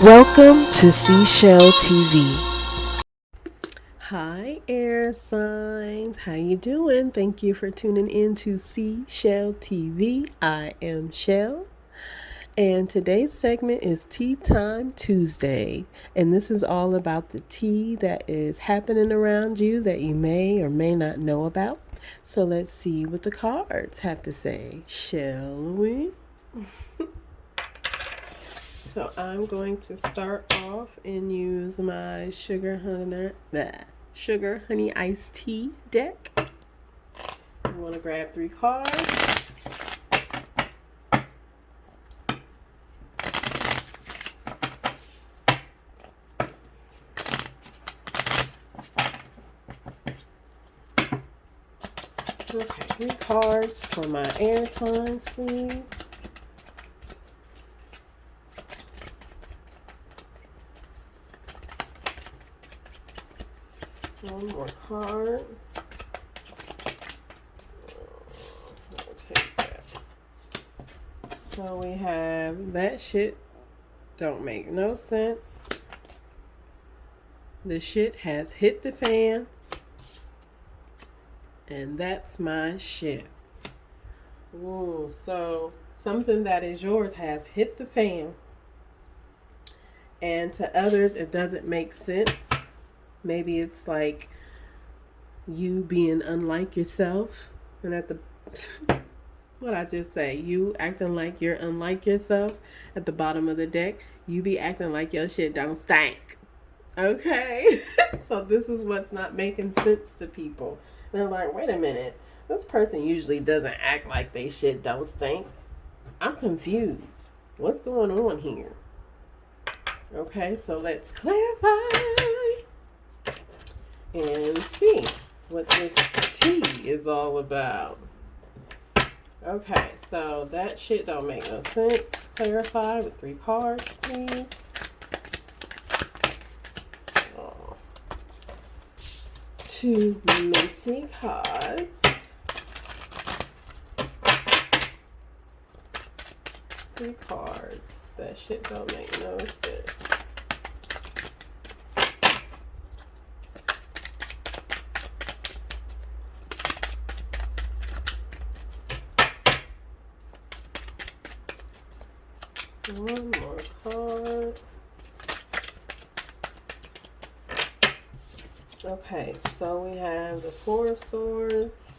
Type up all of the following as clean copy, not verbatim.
Welcome to Seashell TV. Hi, air signs. How you doing? Thank you for tuning in to Seashell TV. I am Shell, and today's segment is Tea Time Tuesday. And this is all about the tea that is happening around you that you may or may not know about. So let's see what the cards have to say, shall we? So I'm going to start off and use my sugar honey iced tea deck. You want to grab 3 cards. Okay, 3 cards for my air signs, please. One more card. We'll take that. So we have that shit don't make no sense. The shit has hit the fan. And that's my shit. Ooh, so something that is yours has hit the fan. And to others, it doesn't make sense. Maybe it's like you being unlike yourself. And at the, what I just say, you acting like you're unlike yourself at the bottom of the deck. You be acting like your shit don't stank. Okay? So this is what's not making sense to people. They're like, wait a minute. This person usually doesn't act like they shit don't stink. I'm confused. What's going on here? Okay, so let's clarify and see what this tea is all about. Okay, so that shit don't make no sense. Clarify with 3 cards, please. Oh. 2 minty cards. 3 cards. That shit don't make no sense. One more card. Okay, so we have the 4 of Swords,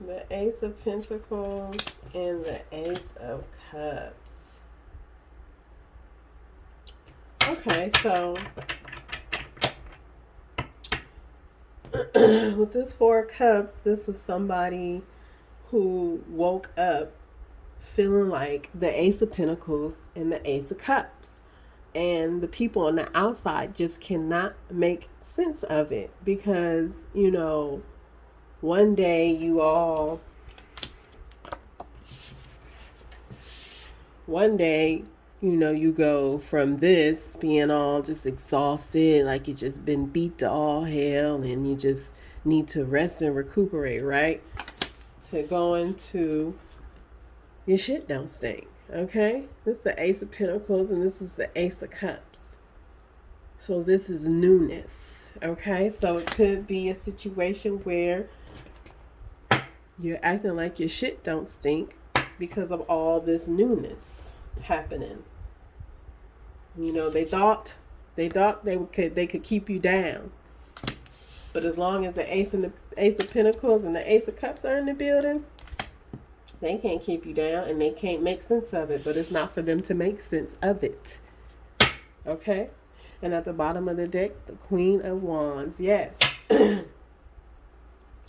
the Ace of Pentacles, and the Ace of Cups. Okay, so with this 4 of Cups, this is somebody who woke up feeling like the Ace of Pentacles and the Ace of Cups. And the people on the outside just cannot make sense of it because, one day you go from this being all just exhausted, like you just been beat to all hell and you just need to rest and recuperate, right? To going to your shit don't stink. Okay? This is the Ace of Pentacles and this is the Ace of Cups. So this is newness. Okay? So it could be a situation where you're acting like your shit don't stink because of all this newness happening. They thought they could keep you down. But as long as the Ace of Pentacles and the Ace of Cups are in the building, they can't keep you down and they can't make sense of it. But it's not for them to make sense of it. Okay? And at the bottom of the deck, the Queen of Wands. Yes.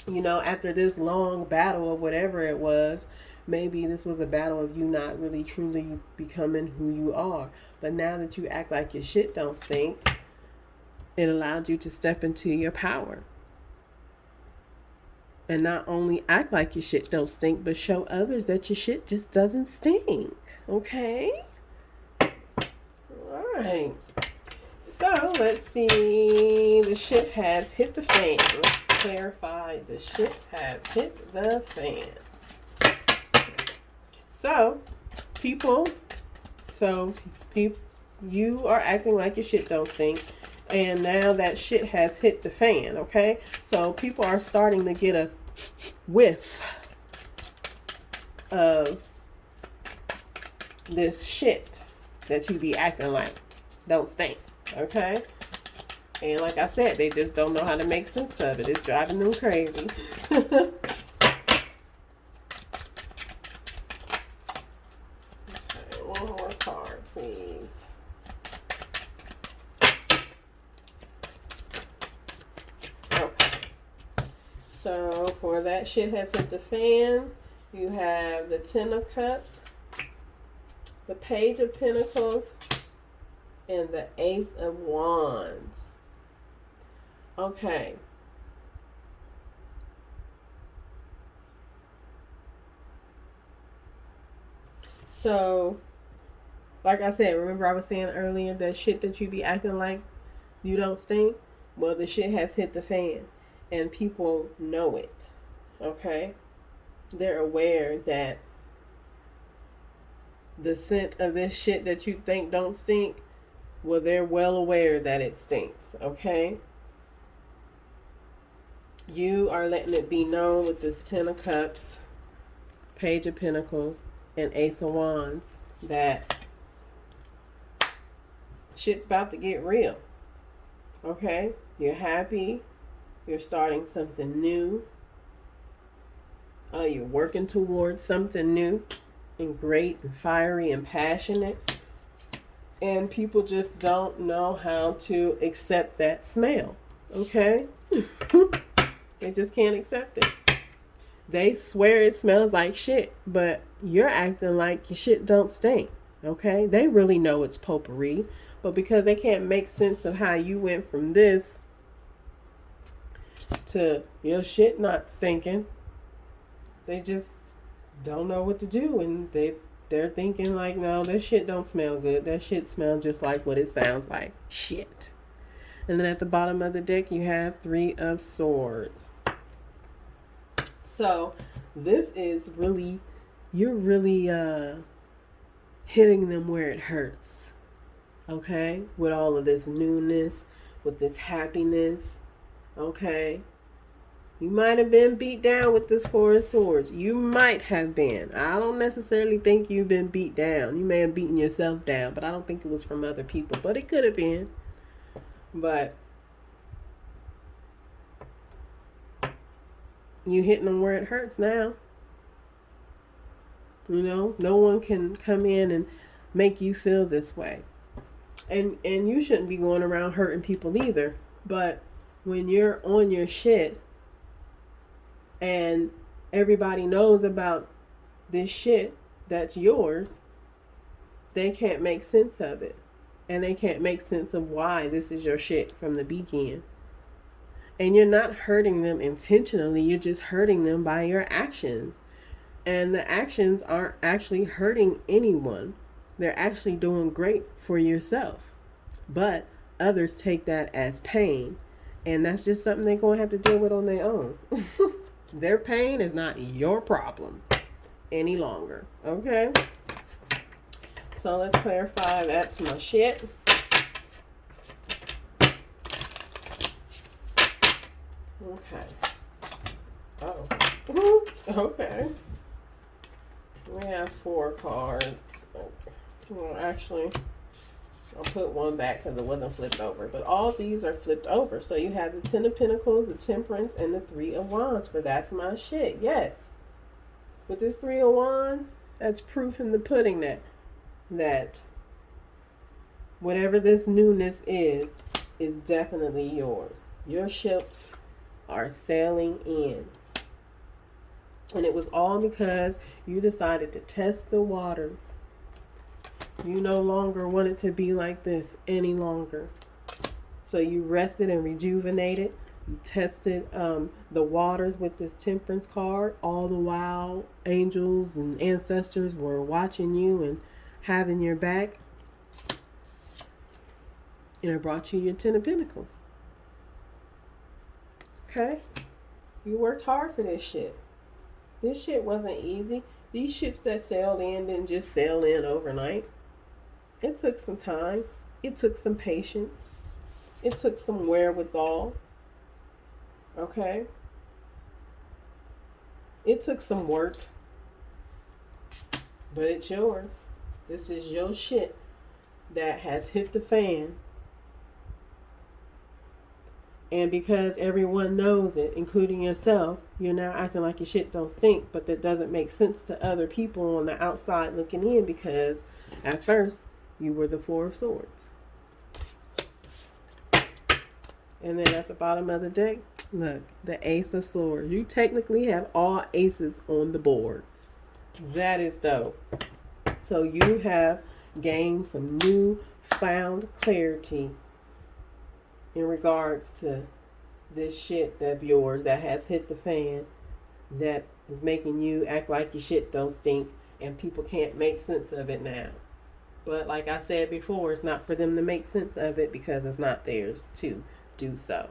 After this long battle of whatever it was, maybe this was a battle of you not really truly becoming who you are. But now that you act like your shit don't stink, it allowed you to step into your power. And not only act like your shit don't stink, but show others that your shit just doesn't stink. Okay? Alright. So, let's see. The shit has hit the fan. Let's clarify. The shit has hit the fan. So, people You are acting like your shit don't stink. And now that shit has hit the fan, okay? So people are starting to get a whiff of this shit that you be acting like don't stink, okay? And like I said, they just don't know how to make sense of it. It's driving them crazy. Okay, one more card, please. Okay. So for that shit has hit the fan, you have the Ten of Cups, the Page of Pentacles, and the Ace of Wands. Okay. So, like I said, remember I was saying earlier that shit that you be acting like you don't stink? Well, the shit has hit the fan. And people know it. Okay? They're aware that the scent of this shit that you think don't stink, well, they're well aware that it stinks. Okay? You are letting it be known with this Ten of Cups, Page of Pentacles, and Ace of Wands that shit's about to get real. Okay? You're happy. You're starting something new. You're working towards something new and great and fiery and passionate. And people just don't know how to accept that smell. Okay? They just can't accept it. They swear it smells like shit, but you're acting like your shit don't stink. Okay? They really know it's potpourri, but because they can't make sense of how you went from this to your shit not stinking, they just don't know what to do, and they're thinking like, no, that shit don't smell good. That shit smells just like what it sounds like. Shit. And then at the bottom of the deck, you have Three of Swords. So this is really, you're really hitting them where it hurts. Okay? With all of this newness, with this happiness. Okay? You might have been beat down with this Four of Swords. You might have been. I don't necessarily think you've been beat down. You may have beaten yourself down, but I don't think it was from other people. But it could have been. But you hitting them where it hurts now. You know, no one can come in and make you feel this way. And you shouldn't be going around hurting people either. But when you're on your shit and everybody knows about this shit that's yours, they can't make sense of it. And they can't make sense of why this is your shit from the beginning. And you're not hurting them intentionally. You're just hurting them by your actions. And the actions aren't actually hurting anyone. They're actually doing great for yourself. But others take that as pain. And that's just something they're going to have to deal with on their own. Their pain is not your problem any longer. Okay? So let's clarify that's my shit. Okay. Oh. Okay. We have 4 cards. Well, actually, I'll put one back because it wasn't flipped over. But all these are flipped over. So you have the Ten of Pentacles, the Temperance, and the Three of Wands for that's my shit. Yes. With this Three of Wands, that's proof in the pudding that whatever this newness is definitely yours. Your ships are sailing in. And it was all because you decided to test the waters. You no longer want it to be like this any longer. So you rested and rejuvenated. You tested the waters with this Temperance card. All the while, angels and ancestors were watching you and having your back. And it brought you your Ten of Pentacles. Okay? You worked hard for this shit. This shit wasn't easy. These ships that sailed in didn't just sail in overnight. It took some time. It took some patience. It took some wherewithal. Okay? It took some work. But it's yours. This is your shit that has hit the fan. And because everyone knows it, including yourself, you're now acting like your shit don't stink, but that doesn't make sense to other people on the outside looking in, because at first you were the Four of Swords. And then at the bottom of the deck, look, the Ace of Swords. You technically have all aces on the board. That is dope. So you have gained some new found clarity in regards to this shit of yours that has hit the fan, that is making you act like your shit don't stink, and people can't make sense of it now. But like I said before, it's not for them to make sense of it because it's not theirs to do so.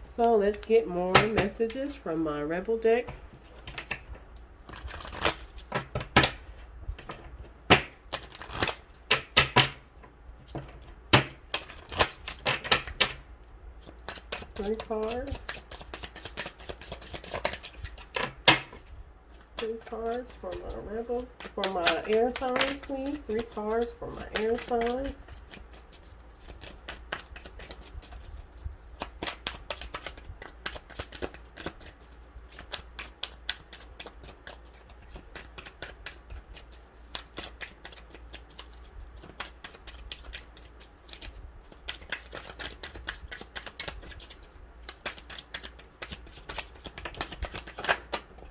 So let's get more messages from my Rebel deck. Three cards. Three cards for my Rebel. For my air signs, please. Three cards for my air signs.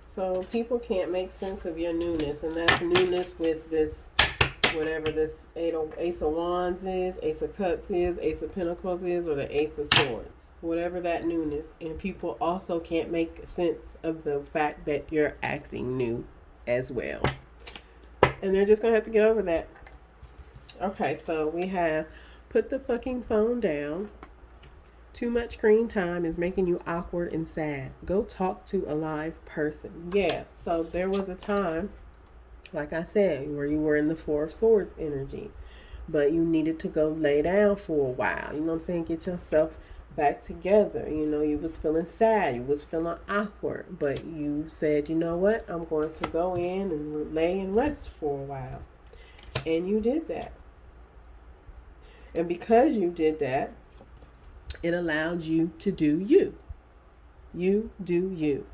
So people can't make sense of your newness, and that's newness with this, whatever this Ace of Wands is, Ace of Cups is, Ace of Pentacles is, or the Ace of Swords. Whatever that newness. And people also can't make sense of the fact that you're acting new as well. And they're just going to have to get over that. Okay, so we have put the fucking phone down. Too much screen time is making you awkward and sad. Go talk to a live person. Yeah, so there was a time, like I said, where you were in the Four of Swords energy, but you needed to go lay down for a while. You know what I'm saying? Get yourself back together. You know, you was feeling sad. You was feeling awkward, but you said, you know what? I'm going to go in and lay and rest for a while. And you did that. And because you did that, it allowed you to do you. You do you.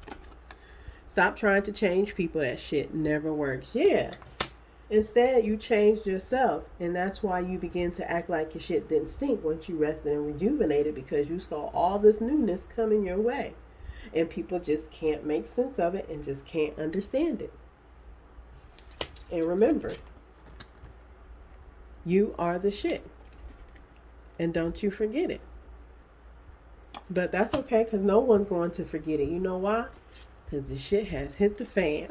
Stop trying to change people. That shit never works. Yeah. Instead, you changed yourself. And that's why you begin to act like your shit didn't stink once you rested and rejuvenated, because you saw all this newness coming your way. And people just can't make sense of it and just can't understand it. And remember, you are the shit. And don't you forget it. But that's okay, because no one's going to forget it. You know why? Because the shit has hit the fan.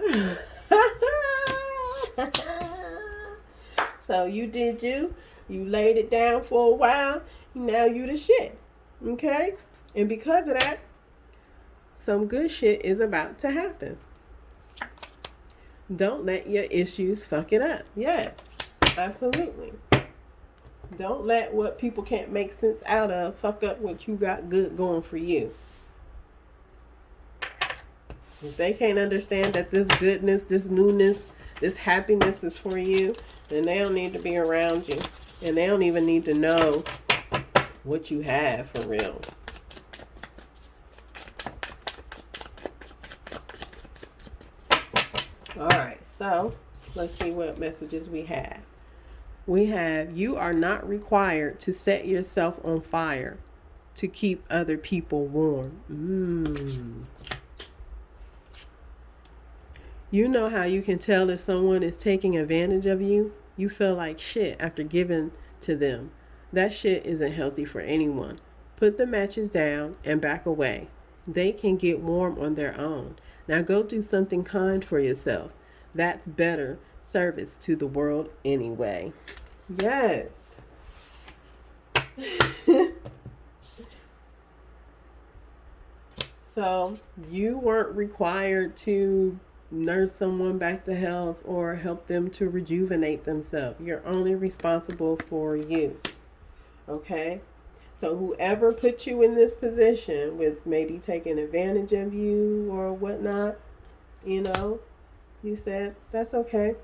So you did you. You laid it down for a while. Now you the shit. Okay? And because of that, some good shit is about to happen. Don't let your issues fuck it up. Yes. Absolutely. Don't let what people can't make sense out of fuck up what you got good going for you. If they can't understand that this goodness, this newness, this happiness is for you, then they don't need to be around you. And they don't even need to know what you have for real. Alright, so let's see what messages we have. We have, you are not required to set yourself on fire to keep other people warm. You know how you can tell if someone is taking advantage of you? You feel like shit after giving to them. That shit isn't healthy for anyone. Put the matches down and back away. They can get warm on their own. Now go do something kind for yourself. That's better service to the world anyway. Yes. So you weren't required to nurse someone back to health or help them to rejuvenate themselves. You're only responsible for you. Okay? So whoever put you in this position with maybe taking advantage of you or whatnot, you know, you said, that's okay.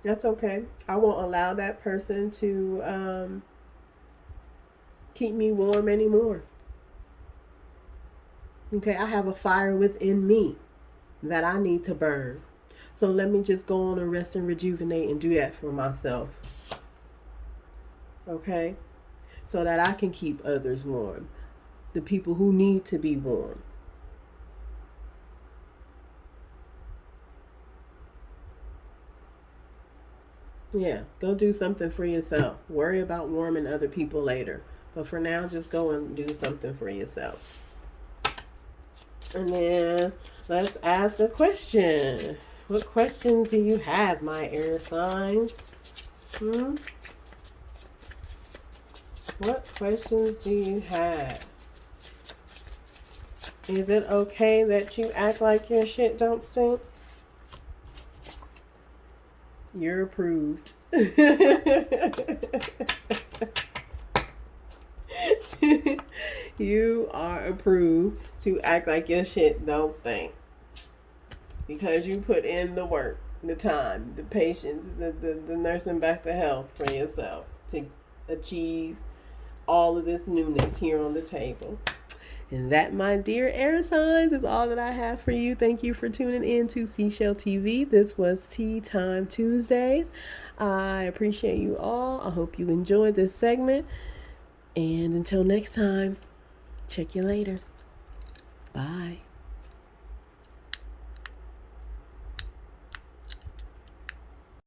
That's okay. I won't allow that person to keep me warm anymore. Okay, I have a fire within me that I need to burn. So let me just go on and rest and rejuvenate and do that for myself. Okay? So that I can keep others warm. The people who need to be warm. Yeah, go do something for yourself. Worry about warming other people later. But for now, just go and do something for yourself. And then let's ask a question. What questions do you have, my air signs? What questions do you have? Is it okay that you act like your shit don't stink? You're approved. You are approved to act like your shit don't stink. Because you put in the work, the time, the patience, the nursing back to health for yourself to achieve all of this newness here on the table. And that, my dear air signs, is all that I have for you. Thank you for tuning in to Seashell TV. This was Tea Time Tuesdays. I appreciate you all. I hope you enjoyed this segment. And until next time, check you later. Bye.